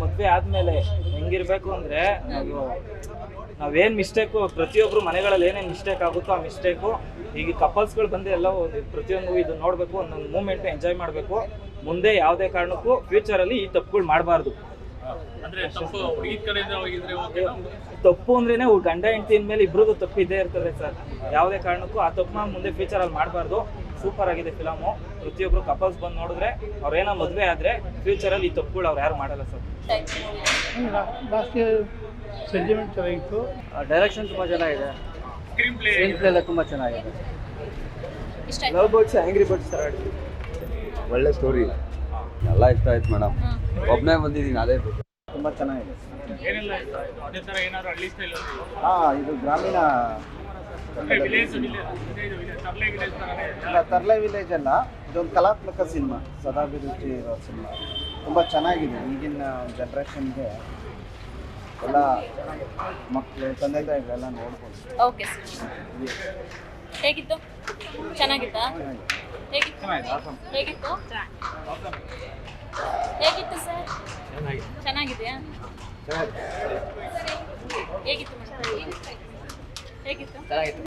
ಮದುವೆ ಆದಮೇಲೆ ಹೆಂಗಿರಬೇಕು ಅಂದರೆ ನಾವೇನು ಮಿಸ್ಟೇಕು ಪ್ರತಿಯೊಬ್ಬರು ಮನೆಗಳಲ್ಲಿ ಏನೇನು ಮಿಸ್ಟೇಕ್ ಆಗುತ್ತೋ ಆ ಮಿಸ್ಟೇಕು ಈಗ ಕಪಲ್ಸ್ಗಳು ಬಂದು ಎಲ್ಲ ಪ್ರತಿಯೊಂದು ಇದು ನೋಡಬೇಕು, ಒಂದೊಂದು ಮೂಮೆಂಟು ಎಂಜಾಯ್ ಮಾಡಬೇಕು. ಮುಂದೆ ಯಾವುದೇ ಕಾರಣಕ್ಕೂ ಫ್ಯೂಚರಲ್ಲಿ ಈ ತಪ್ಪುಗಳು ಮಾಡಬಾರ್ದು. ತಪ್ಪು ಅಂದ್ರೇನೆ ಗಂಡ ಹೆಂಡತಿ ಮೇಲೆ ಇಬ್ರದ್ದು ತಪ್ಪು ಇದ್ದೇ ಇರ್ತದೆ ಸರ್. ಯಾವುದೇ ಕಾರಣಕ್ಕೂ ಆ ತಪ್ಪು ಮುಂದೆ ಫ್ಯೂಚರಲ್ಲಿ ಮಾಡಬಾರ್ದು. ಸೂಪರ್ ಆಗಿದೆ ಫಿಲಮು. ಪ್ರತಿಯೊಬ್ಬರು ಕಪಲ್ಸ್ ಬಂದು ನೋಡಿದ್ರೆ ಅವ್ರೇನೋ ಮದುವೆ ಆದರೆ ಫ್ಯೂಚರಲ್ಲಿ ಈ ತಪ್ಪುಗಳು ಅವ್ರು ಯಾರು ಮಾಡಲ್ಲ ಸರ್. ಸೆಂಟಿಮೆಂಟ್ ಚೆನ್ನಾಗಿತ್ತು, ಡೈರೆಕ್ಷನ್ ತುಂಬ ಚೆನ್ನಾಗಿದೆ, ಸ್ಕ್ರೀನ್ ಪ್ಲೇ ಎಲ್ಲ ತುಂಬ ಚೆನ್ನಾಗಿದೆ. ಲವ್ ಬರ್ಡ್ಸ್, ಆಂಗ್ರಿ ಬರ್ಡ್ಸ್ ಥರ ಒಳ್ಳೆ ಸ್ಟೋರಿ ಎಲ್ಲ ಇಷ್ಟ ಆಯ್ತು ಮೇಡಮ್. ಒಬ್ಬನೇ ಬಂದಿದ್ದೀನಿ, ಅದೇ ತುಂಬ ಚೆನ್ನಾಗಿದೆ. ಇದು ಗ್ರಾಮೀಣ ತರ್ಲೆ ವಿಲೇಜ್ ಅಲ್ಲ, ಇದೊಂದು ಕಲಾತ್ಮಕ ಸಿನಿಮಾ, ಸದಾಭಿರುಚಿ ಇರೋ ಸಿನಿಮಾ. ತುಂಬ ಚೆನ್ನಾಗಿದೆ. ಈಗಿನ ಜನ್ರೇಷನ್ಗೆ ಎಲ್ಲ ಮಕ್ಕಳು ತಂದೆ ತಾಯಿಗಳೆಲ್ಲ ನೋಡ್ಬೋದು. ಓಕೆ ಸರ್, ಹೇಗಿತ್ತು? ಚೆನ್ನಾಗಿತ್ತಾ? ಹೇಗಿತ್ತು ಹೇಗಿತ್ತು ಹೇಗಿತ್ತು ಸರ್? ಚೆನ್ನಾಗಿದೆಯಾ? ಹೇಗಿತ್ತು ಹೇಗಿತ್ತು?